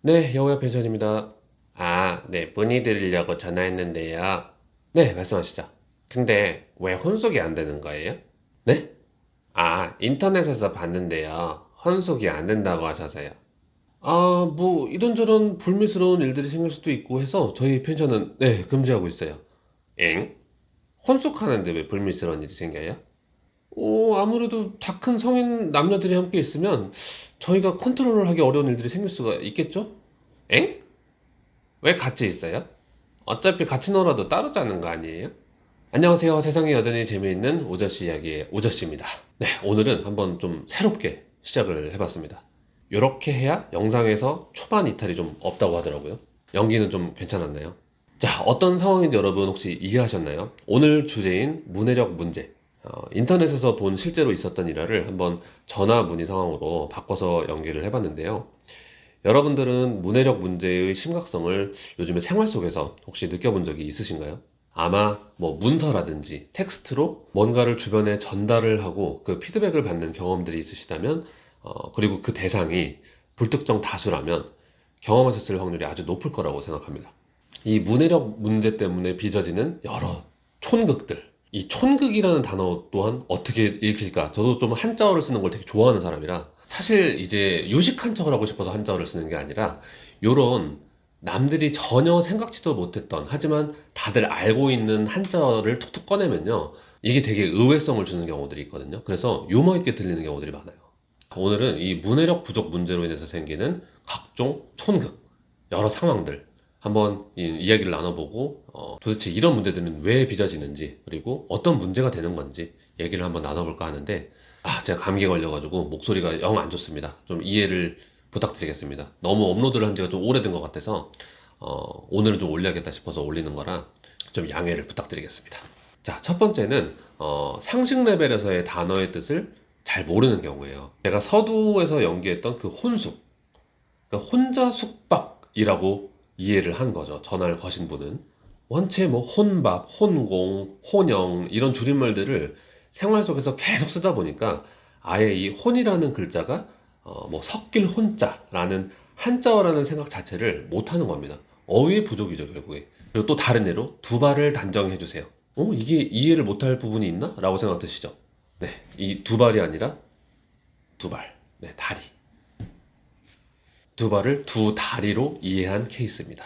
네, 여우야 펜션입니다. 아, 네, 문의드리려고 전화했는데요. 네, 말씀하시죠. 근데 왜 혼속이 안 되는 거예요? 네? 아, 인터넷에서 봤는데요. 혼속이 안 된다고 하셔서요. 아, 뭐 이런저런 불미스러운 일들이 생길 수도 있고 해서 저희 펜션은 네, 금지하고 있어요. 엥? 혼속하는데 왜 불미스러운 일이 생겨요? 아무래도 다 큰 성인 남녀들이 함께 있으면 저희가 컨트롤을 하기 어려운 일들이 생길 수가 있겠죠? 엥? 왜 같이 있어요? 어차피 같이 놀아도 따로 자는 거 아니에요? 안녕하세요. 세상에 여전히 재미있는 오저씨 이야기의 오저씨입니다. 네, 오늘은 한번 좀 새롭게 시작을 해봤습니다. 이렇게 해야 영상에서 초반 이탈이 좀 없다고 하더라고요. 연기는 좀 괜찮았나요? 자, 어떤 상황인지 여러분 혹시 이해하셨나요? 오늘 주제인 문해력 문제. 인터넷에서 본 실제로 있었던 일화를 한번 전화 문의 상황으로 바꿔서 연기를 해봤는데요. 여러분들은 문해력 문제의 심각성을 요즘에 생활 속에서 혹시 느껴본 적이 있으신가요? 아마 뭐 문서라든지 텍스트로 뭔가를 주변에 전달을 하고 그 피드백을 받는 경험들이 있으시다면, 그리고 그 대상이 불특정 다수라면 경험하셨을 확률이 아주 높을 거라고 생각합니다. 이 문해력 문제 때문에 빚어지는 여러 촌극들. 이 촌극이라는 단어 또한 어떻게 읽힐까? 저도 좀 한자어를 쓰는 걸 되게 좋아하는 사람이라 사실 이제 유식한 척을 하고 싶어서 한자어를 쓰는 게 아니라 요런 남들이 전혀 생각지도 못했던 하지만 다들 알고 있는 한자어를 툭툭 꺼내면요. 이게 되게 의외성을 주는 경우들이 있거든요. 그래서 유머 있게 들리는 경우들이 많아요. 오늘은 이 문해력 부족 문제로 인해서 생기는 각종 촌극, 여러 상황들 한번 이야기를 나눠보고 도대체 이런 문제들은 왜 빚어지는지 그리고 어떤 문제가 되는 건지 얘기를 한번 나눠볼까 하는데 제가 감기에 걸려가지고 목소리가 영 안 좋습니다. 좀 이해를 부탁드리겠습니다. 너무 업로드를 한 지가 좀 오래된 것 같아서 오늘은 좀 올려야겠다 싶어서 올리는 거라 좀 양해를 부탁드리겠습니다. 자, 첫 번째는 상식 레벨에서의 단어의 뜻을 잘 모르는 경우예요. 제가 서두에서 연기했던 그 혼숙, 그러니까 혼자 숙박이라고 이해를 한 거죠. 전화를 거신 분은. 원체 뭐 혼밥, 혼공, 혼영 이런 줄임말들을 생활 속에서 계속 쓰다 보니까 아예 이 혼이라는 글자가 뭐 섞일 혼자라는 한자어라는 생각 자체를 못 하는 겁니다. 어휘의 부족이죠, 결국에. 그리고 또 다른 예로 두 발을 단정해 주세요. 이게 이해를 못할 부분이 있나? 라고 생각 드시죠? 네, 이 두 발이 아니라 두 발, 네, 다리. 두 발을 두 다리로 이해한 케이스입니다.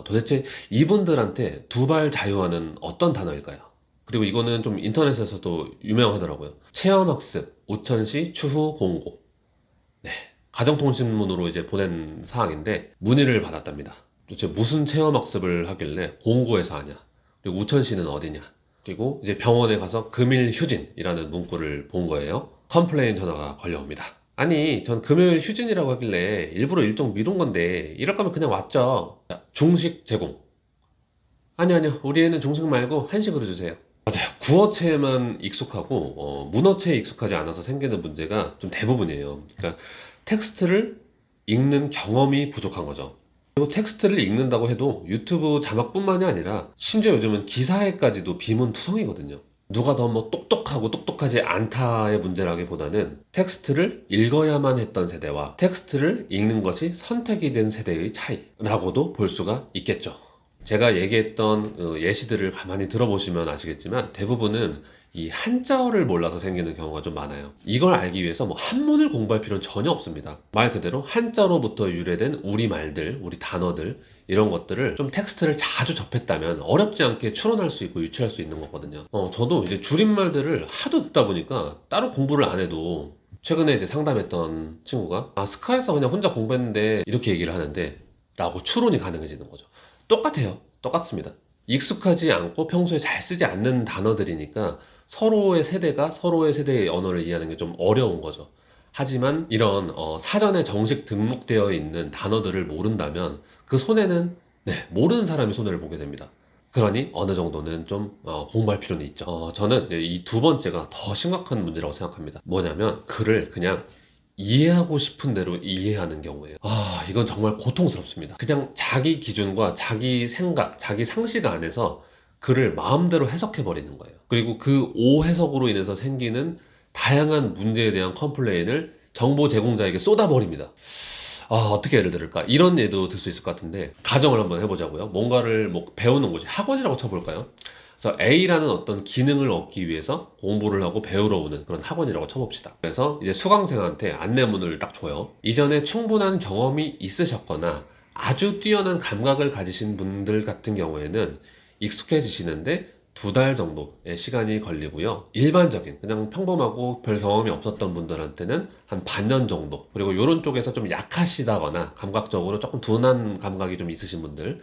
도대체 이분들한테 두 발 자유화는 어떤 단어일까요? 그리고 이거는 좀 인터넷에서도 유명하더라고요. 체험학습, 우천시 추후 공고. 네, 가정통신문으로 이제 보낸 사항인데 문의를 받았답니다. 도대체 무슨 체험학습을 하길래 공고에서 하냐? 그리고 우천시는 어디냐? 그리고 이제 병원에 가서 금일 휴진이라는 문구를 본 거예요. 컴플레인 전화가 걸려옵니다. 아니, 전 금요일 휴진이라고 하길래 일부러 일정 미룬 건데 이럴 거면 그냥 왔죠. 자, 중식 제공. 아니요. 우리 애는 중식 말고 한식으로 주세요. 맞아요. 구어체에만 익숙하고 문어체에 익숙하지 않아서 생기는 문제가 좀 대부분이에요. 그러니까 텍스트를 읽는 경험이 부족한 거죠. 그리고 텍스트를 읽는다고 해도 유튜브 자막뿐만이 아니라 심지어 요즘은 기사에까지도 비문투성이거든요. 누가 더 뭐 똑똑하고 똑똑하지 않다의 문제라기보다는 텍스트를 읽어야만 했던 세대와 텍스트를 읽는 것이 선택이 된 세대의 차이라고도 볼 수가 있겠죠. 제가 얘기했던 예시들을 가만히 들어보시면 아시겠지만 대부분은 이 한자어를 몰라서 생기는 경우가 좀 많아요. 이걸 알기 위해서 뭐 한문을 공부할 필요는 전혀 없습니다. 말 그대로 한자로부터 유래된 우리 말들, 우리 단어들 이런 것들을 좀 텍스트를 자주 접했다면 어렵지 않게 추론할 수 있고 유추할 수 있는 거거든요. 저도 이제 줄임말들을 하도 듣다 보니까 따로 공부를 안 해도 최근에 이제 상담했던 친구가 스카에서 그냥 혼자 공부했는데 이렇게 얘기를 하는데 라고 추론이 가능해지는 거죠. 똑같아요. 똑같습니다. 익숙하지 않고 평소에 잘 쓰지 않는 단어들이니까 서로의 세대가 서로의 세대의 언어를 이해하는 게 좀 어려운 거죠. 하지만 이런 사전에 정식 등록되어 있는 단어들을 모른다면 그 손해는 모르는 사람이 손해를 보게 됩니다. 그러니 어느 정도는 좀 공부할 필요는 있죠. 저는 이 두 번째가 더 심각한 문제라고 생각합니다. 뭐냐면 글을 그냥 이해하고 싶은 대로 이해하는 경우예요. 이건 정말 고통스럽습니다. 그냥 자기 기준과 자기 생각, 자기 상식 안에서 글을 마음대로 해석해 버리는 거예요. 그리고 그 오해석으로 인해서 생기는 다양한 문제에 대한 컴플레인을 정보 제공자에게 쏟아버립니다. 어떻게 예를 들을까? 이런 예도 들 수 있을 것 같은데, 가정을 한번 해보자고요. 뭔가를 뭐 배우는 곳이 학원이라고 쳐볼까요? 그래서 A라는 어떤 기능을 얻기 위해서 공부를 하고 배우러 오는 그런 학원이라고 쳐봅시다. 그래서 이제 수강생한테 안내문을 딱 줘요. 이전에 충분한 경험이 있으셨거나 아주 뛰어난 감각을 가지신 분들 같은 경우에는 익숙해지시는데 2달 정도의 시간이 걸리고요. 일반적인 그냥 평범하고 별 경험이 없었던 분들한테는 한 반년 정도, 그리고 이런 쪽에서 좀 약하시다거나 감각적으로 조금 둔한 감각이 좀 있으신 분들은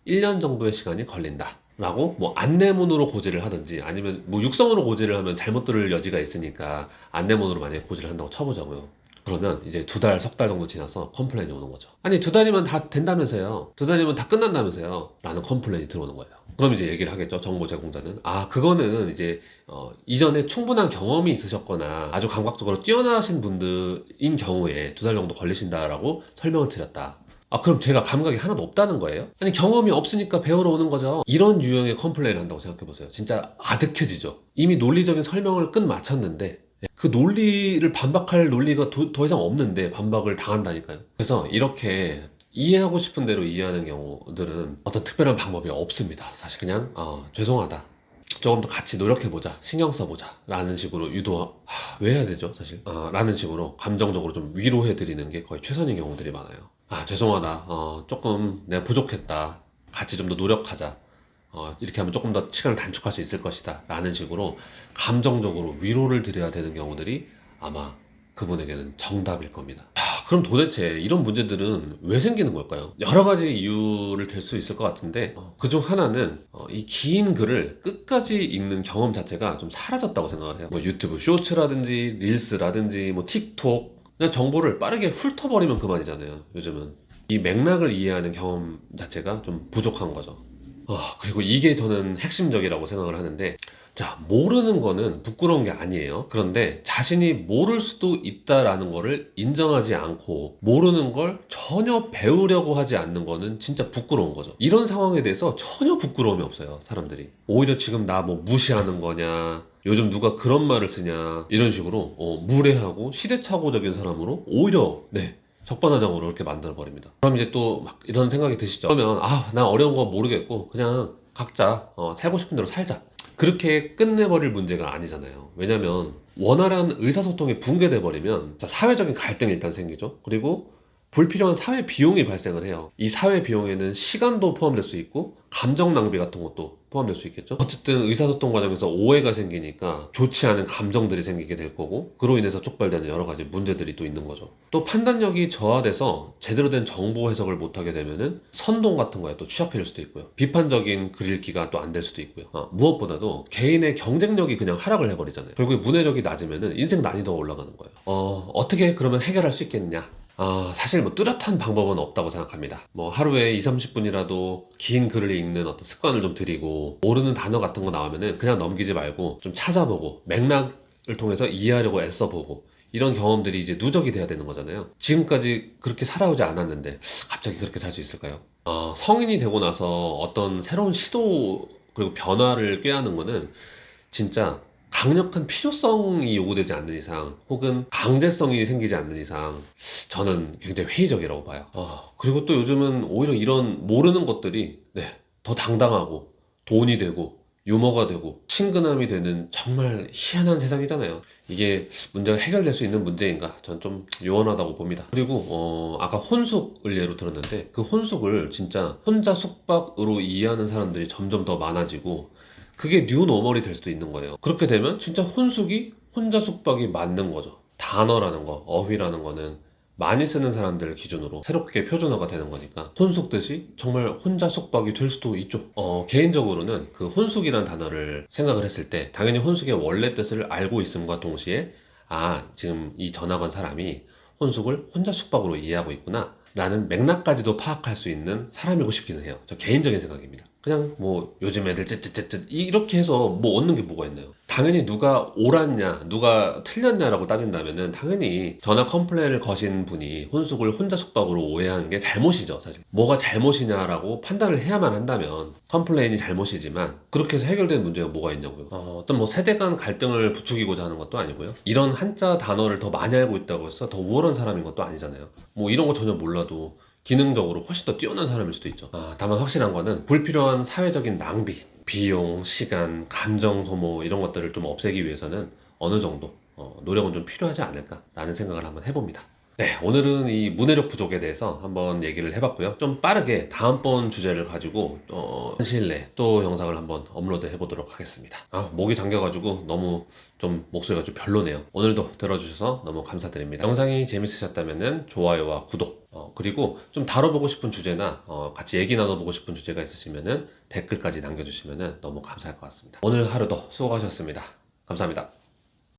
1년 정도의 시간이 걸린다 라고 뭐 안내문으로 고지를 하든지, 아니면 뭐 육성으로 고지를 하면 잘못 들을 여지가 있으니까 안내문으로 만약에 고지를 한다고 쳐보자고요. 그러면 이제 2달, 3달 정도 지나서 컴플레인이 오는 거죠. 아니, 2달이면 다 된다면서요. 2달이면 다 끝난다면서요. 라는 컴플레인이 들어오는 거예요. 그럼 이제 얘기를 하겠죠. 정보 제공자는. 그거는 이제 이전에 충분한 경험이 있으셨거나 아주 감각적으로 뛰어나신 분들인 경우에 2달 정도 걸리신다라고 설명을 드렸다. 그럼 제가 감각이 하나도 없다는 거예요? 아니, 경험이 없으니까 배우러 오는 거죠. 이런 유형의 컴플레인을 한다고 생각해보세요. 진짜 아득해지죠. 이미 논리적인 설명을 끝마쳤는데 그 논리를 반박할 논리가 더 이상 없는데 반박을 당한다니까요. 그래서 이렇게 이해하고 싶은 대로 이해하는 경우들은 어떤 특별한 방법이 없습니다. 사실 그냥 죄송하다, 조금 더 같이 노력해보자, 신경 써보자 라는 식으로 왜 해야 되죠 사실? 라는 식으로 감정적으로 좀 위로해드리는 게 거의 최선인 경우들이 많아요. 죄송하다, 조금 내가 부족했다, 같이 좀 더 노력하자, 이렇게 하면 조금 더 시간을 단축할 수 있을 것이다 라는 식으로 감정적으로 위로를 드려야 되는 경우들이 아마 그분에게는 정답일 겁니다. 그럼 도대체 이런 문제들은 왜 생기는 걸까요? 여러 가지 이유를 들 수 있을 것 같은데, 그중 하나는 이 긴 글을 끝까지 읽는 경험 자체가 좀 사라졌다고 생각을 해요. 뭐 유튜브 쇼츠라든지 릴스라든지 뭐 틱톡, 그냥 정보를 빠르게 훑어버리면 그만이잖아요. 요즘은 이 맥락을 이해하는 경험 자체가 좀 부족한 거죠. 그리고 이게 저는 핵심적이라고 생각을 하는데, 자, 모르는 거는 부끄러운 게 아니에요. 그런데 자신이 모를 수도 있다라는 거를 인정하지 않고 모르는 걸 전혀 배우려고 하지 않는 거는 진짜 부끄러운 거죠. 이런 상황에 대해서 전혀 부끄러움이 없어요, 사람들이. 오히려 지금 나 뭐 무시하는 거냐, 요즘 누가 그런 말을 쓰냐, 이런 식으로 무례하고 시대착오적인 사람으로 오히려 적반하장으로 이렇게 만들어버립니다. 그럼 이제 또 막 이런 생각이 드시죠. 그러면 나 어려운 거 모르겠고 그냥 각자 살고 싶은 대로 살자, 그렇게 끝내버릴 문제가 아니잖아요. 왜냐면 원활한 의사소통이 붕괴돼 버리면 사회적인 갈등이 일단 생기죠. 그리고 불필요한 사회 비용이 발생을 해요. 이 사회 비용에는 시간도 포함될 수 있고 감정 낭비 같은 것도 포함될 수 있겠죠. 어쨌든 의사소통 과정에서 오해가 생기니까 좋지 않은 감정들이 생기게 될 거고, 그로 인해서 촉발되는 여러 가지 문제들이 또 있는 거죠. 또 판단력이 저하돼서 제대로 된 정보 해석을 못하게 되면은 선동 같은 거에 또 취약해질 수도 있고요. 비판적인 글 읽기가 또 안 될 수도 있고요. 무엇보다도 개인의 경쟁력이 그냥 하락을 해버리잖아요. 결국에 문해력이 낮으면은 인생 난이도가 올라가는 거예요. 어떻게 그러면 해결할 수 있겠느냐? 사실 뭐 뚜렷한 방법은 없다고 생각합니다. 뭐 하루에 2, 30분이라도 긴 글을 읽는 어떤 습관을 좀 들이고, 모르는 단어 같은 거 나오면은 그냥 넘기지 말고 좀 찾아보고 맥락을 통해서 이해하려고 애써보고, 이런 경험들이 이제 누적이 돼야 되는 거잖아요. 지금까지 그렇게 살아오지 않았는데 갑자기 그렇게 살 수 있을까요? 성인이 되고 나서 어떤 새로운 시도 그리고 변화를 꾀하는 거는 진짜 강력한 필요성이 요구되지 않는 이상, 혹은 강제성이 생기지 않는 이상 저는 굉장히 회의적이라고 봐요. 그리고 또 요즘은 오히려 이런 모르는 것들이 더 당당하고 돈이 되고 유머가 되고 친근함이 되는 정말 희한한 세상이잖아요. 이게 문제가 해결될 수 있는 문제인가? 전 좀 요원하다고 봅니다. 그리고 아까 혼숙을 예로 들었는데, 그 혼숙을 진짜 혼자 숙박으로 이해하는 사람들이 점점 더 많아지고 그게 뉴 노멀이 될 수도 있는 거예요. 그렇게 되면 진짜 혼숙이 혼자 숙박이 맞는 거죠. 단어라는 거, 어휘라는 거는 많이 쓰는 사람들 기준으로 새롭게 표준화가 되는 거니까 혼숙듯이 정말 혼자 숙박이 될 수도 있죠. 개인적으로는 그 혼숙이라는 단어를 생각을 했을 때 당연히 혼숙의 원래 뜻을 알고 있음과 동시에 지금 이 전학 온 사람이 혼숙을 혼자 숙박으로 이해하고 있구나 라는 맥락까지도 파악할 수 있는 사람이고 싶기는 해요. 저 개인적인 생각입니다. 그냥 뭐 요즘 애들 쯧쯧쯧쯧 이렇게 해서 뭐 얻는 게 뭐가 있나요? 당연히 누가 옳았냐, 누가 틀렸냐라고 따진다면은 당연히 전화 컴플레인을 거신 분이 혼숙을 혼자 숙박으로 오해하는 게 잘못이죠, 사실. 뭐가 잘못이냐라고 판단을 해야만 한다면 컴플레인이 잘못이지만 그렇게 해서 해결되는 문제가 뭐가 있냐고요. 어떤 뭐 세대 간 갈등을 부추기고자 하는 것도 아니고요. 이런 한자 단어를 더 많이 알고 있다고 해서 더 우월한 사람인 것도 아니잖아요. 뭐 이런 거 전혀 몰라도 기능적으로 훨씬 더 뛰어난 사람일 수도 있죠. 다만 확실한 거는 불필요한 사회적인 낭비, 비용, 시간, 감정 소모 이런 것들을 좀 없애기 위해서는 어느 정도 노력은 좀 필요하지 않을까라는 생각을 한번 해봅니다. 네, 오늘은 이 문해력 부족에 대해서 한번 얘기를 해봤고요. 좀 빠르게 다음번 주제를 가지고 한 시일 내에 또 영상을 한번 업로드 해보도록 하겠습니다. 목이 잠겨가지고 너무 좀 목소리가 좀 별로네요. 오늘도 들어주셔서 너무 감사드립니다. 영상이 재밌으셨다면 좋아요와 구독 그리고 좀 다뤄보고 싶은 주제나 같이 얘기 나눠보고 싶은 주제가 있으시면 댓글까지 남겨주시면 너무 감사할 것 같습니다. 오늘 하루도 수고하셨습니다. 감사합니다.